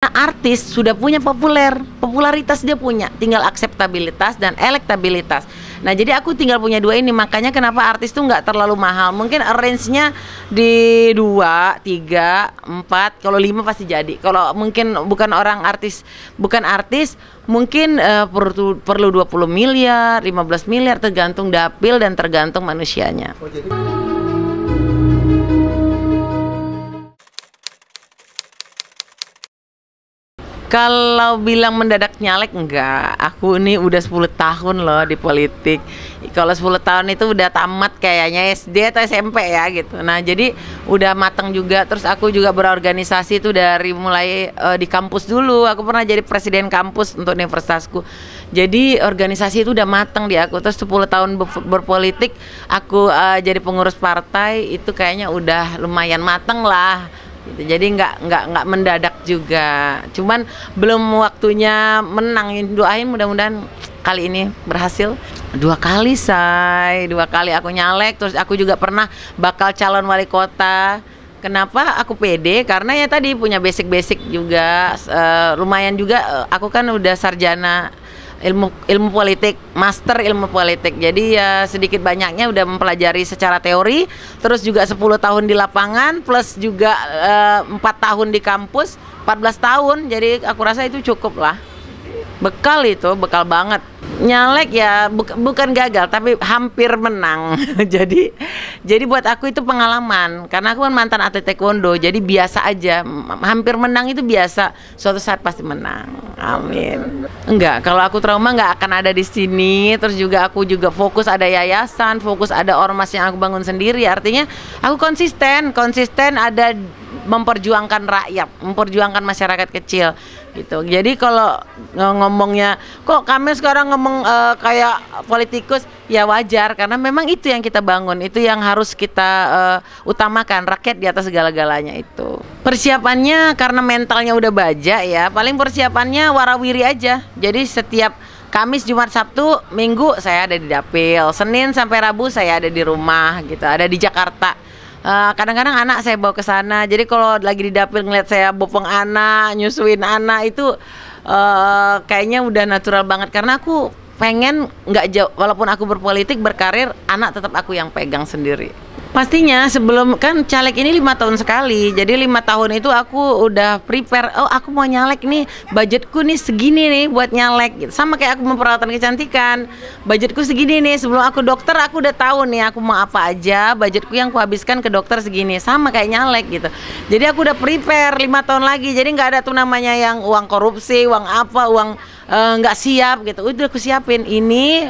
Artis sudah punya popularitas dia punya, tinggal akseptabilitas dan elektabilitas. Nah jadi aku tinggal punya dua ini, makanya kenapa artis tuh nggak terlalu mahal. Mungkin range-nya di 2, 3, 4, kalau 5 pasti jadi. Kalau mungkin bukan artis, mungkin perlu 20 miliar, 15 miliar, tergantung dapil dan tergantung manusianya. Kalau bilang mendadak nyalek, enggak. Aku ini udah 10 tahun loh di politik. Kalau 10 tahun itu udah tamat kayaknya SD atau SMP ya gitu. Nah jadi udah matang juga. Terus aku juga berorganisasi itu dari mulai di kampus dulu. Aku pernah jadi presiden kampus untuk universitasku. Jadi organisasi itu udah matang di aku. Terus 10 tahun berpolitik, aku jadi pengurus partai, itu kayaknya udah lumayan matang lah. Gitu. Jadi nggak mendadak juga, cuman belum waktunya menang. Doain mudah-mudahan kali ini berhasil. 2 kali aku nyalek. Terus aku juga pernah bakal calon wali kota. Kenapa aku pede? Karena ya tadi punya basic juga, lumayan juga. Aku kan udah sarjana ilmu politik, master ilmu politik. Jadi ya sedikit banyaknya udah mempelajari secara teori, terus juga 10 tahun di lapangan, plus juga 4 tahun di kampus, 14 tahun. Jadi aku rasa itu cukup lah. Bekal banget. Nyalek ya bukan gagal, tapi hampir menang. jadi buat aku itu pengalaman, karena aku kan mantan atlet taekwondo, jadi biasa aja. Hampir menang itu biasa, suatu saat pasti menang. Amin. Enggak, kalau aku trauma nggak akan ada di sini. Terus juga aku juga fokus ada yayasan, fokus ada ormas yang aku bangun sendiri. Artinya aku konsisten ada memperjuangkan rakyat, memperjuangkan masyarakat kecil gitu. Jadi kalau ngomongnya kok kami sekarang ngomong kayak politikus, ya wajar, karena memang itu yang kita bangun, itu yang harus kita utamakan, rakyat di atas segala-galanya. Itu persiapannya karena mentalnya udah baja ya, paling persiapannya warawiri aja. Jadi setiap Kamis, Jumat, Sabtu, Minggu saya ada di dapil, Senin sampai Rabu saya ada di rumah gitu, ada di Jakarta. Kadang-kadang anak saya bawa ke sana. Jadi kalau lagi di dapil ngeliat saya bopong anak, nyusuin anak, itu kayaknya udah natural banget. Karena aku pengen nggak jauh, walaupun aku berpolitik, berkarir, anak tetap aku yang pegang sendiri. Pastinya sebelum, kan caleg ini 5 tahun sekali. Jadi 5 tahun itu aku udah prepare. Oh aku mau nyalek nih, budgetku nih segini nih buat nyalek gitu. Sama kayak aku mau perawatan kecantikan, budgetku segini nih. Sebelum aku dokter aku udah tahu nih aku mau apa aja, budgetku yang aku habiskan ke dokter segini. Sama kayak nyalek gitu. Jadi aku udah prepare 5 tahun lagi. Jadi nggak ada tuh namanya yang uang korupsi, uang apa, uang nggak siap gitu. Udah aku siapin ini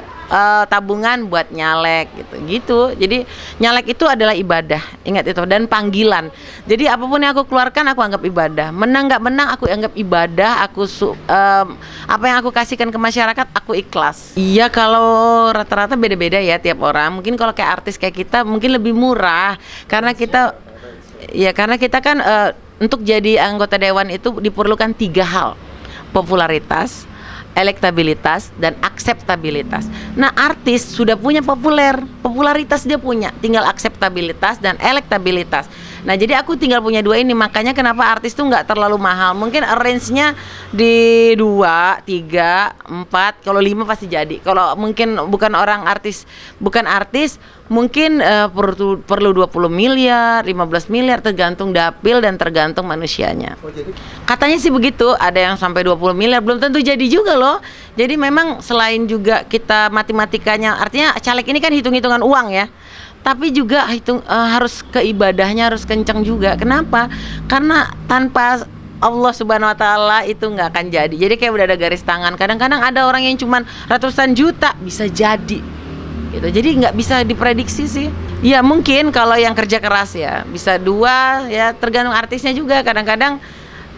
tabungan buat nyalek gitu. Jadi nyalek itu adalah ibadah, ingat itu, dan panggilan. Jadi apapun yang aku keluarkan aku anggap ibadah. Menang nggak menang aku anggap ibadah. Apa yang aku kasihkan ke masyarakat aku ikhlas. Iya, kalau rata-rata beda-beda ya tiap orang. Mungkin kalau kayak artis kayak kita mungkin lebih murah, karena kita kan untuk jadi anggota dewan itu diperlukan 3 hal: popularitas, elektabilitas, dan akseptabilitas. Nah artis sudah punya popularitas dia punya, tinggal akseptabilitas dan elektabilitas. Nah jadi aku tinggal punya 2 ini, makanya kenapa artis tuh nggak terlalu mahal. Mungkin range-nya di 2, 3, 4, kalau 5 pasti jadi. Kalau mungkin bukan artis, mungkin perlu 20 miliar, 15 miliar, tergantung dapil dan tergantung manusianya. Katanya sih begitu, ada yang sampai 20 miliar, belum tentu jadi juga loh. Jadi memang selain juga kita matematikanya, artinya caleg ini kan hitung-hitungan uang ya, tapi juga harus keibadahnya harus kencang juga. Kenapa? Karena tanpa Allah Subhanahu Wa Taala itu nggak akan jadi. Jadi kayak udah ada garis tangan. Kadang-kadang ada orang yang cuman ratusan juta bisa jadi gitu. Jadi nggak bisa diprediksi sih. Ya mungkin kalau yang kerja keras ya bisa 2, ya tergantung artisnya juga. Kadang-kadang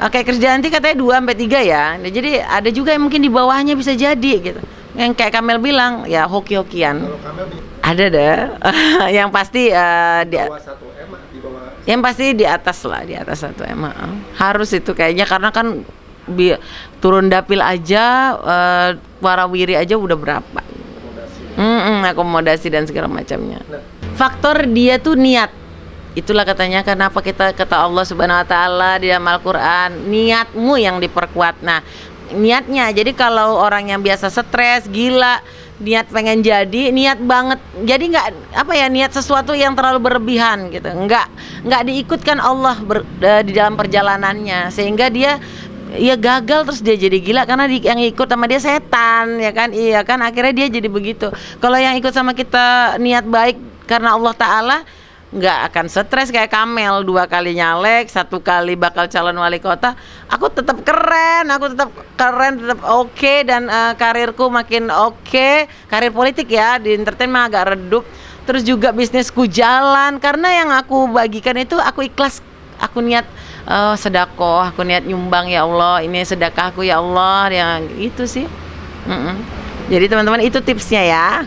kayak kerjaan nanti katanya 2-3 ya. Jadi ada juga yang mungkin di bawahnya bisa jadi gitu. Yang kayak Kamel bilang ya hoki-hokian. Ada deh. Yang pasti di bawah 1 M, di bawah. Yang pasti di atas lah, di atas 1 M. Harus itu kayaknya, karena kan turun dapil aja, warawiri aja udah berapa. Akomodasi dan segala macamnya. Faktor dia tuh niat. Itulah katanya kenapa kita kata Allah Subhanahu wa taala di dalam Al-Qur'an, niatmu yang diperkuat. Nah, niatnya. Jadi kalau orang yang biasa stres, gila, niat pengen jadi, niat banget. Jadi nggak apa ya, niat sesuatu yang terlalu berlebihan gitu. Nggak diikutkan Allah di dalam perjalanannya, sehingga dia ya gagal, terus dia jadi gila karena yang ikut sama dia setan, ya kan? Iya kan, akhirnya dia jadi begitu. Kalau yang ikut sama kita niat baik karena Allah Ta'ala, nggak akan stres kayak Kamel 2 kali nyalek, 1 kali bakal calon wali kota. Aku tetap keren, tetap oke, dan karirku makin oke. Karir politik ya, di entertainment agak redup. Terus juga bisnisku jalan karena yang aku bagikan itu aku ikhlas. Aku niat sedekah, aku niat nyumbang, ya Allah, ini sedekahku ya Allah, yang itu sih. Jadi teman-teman, itu tipsnya ya.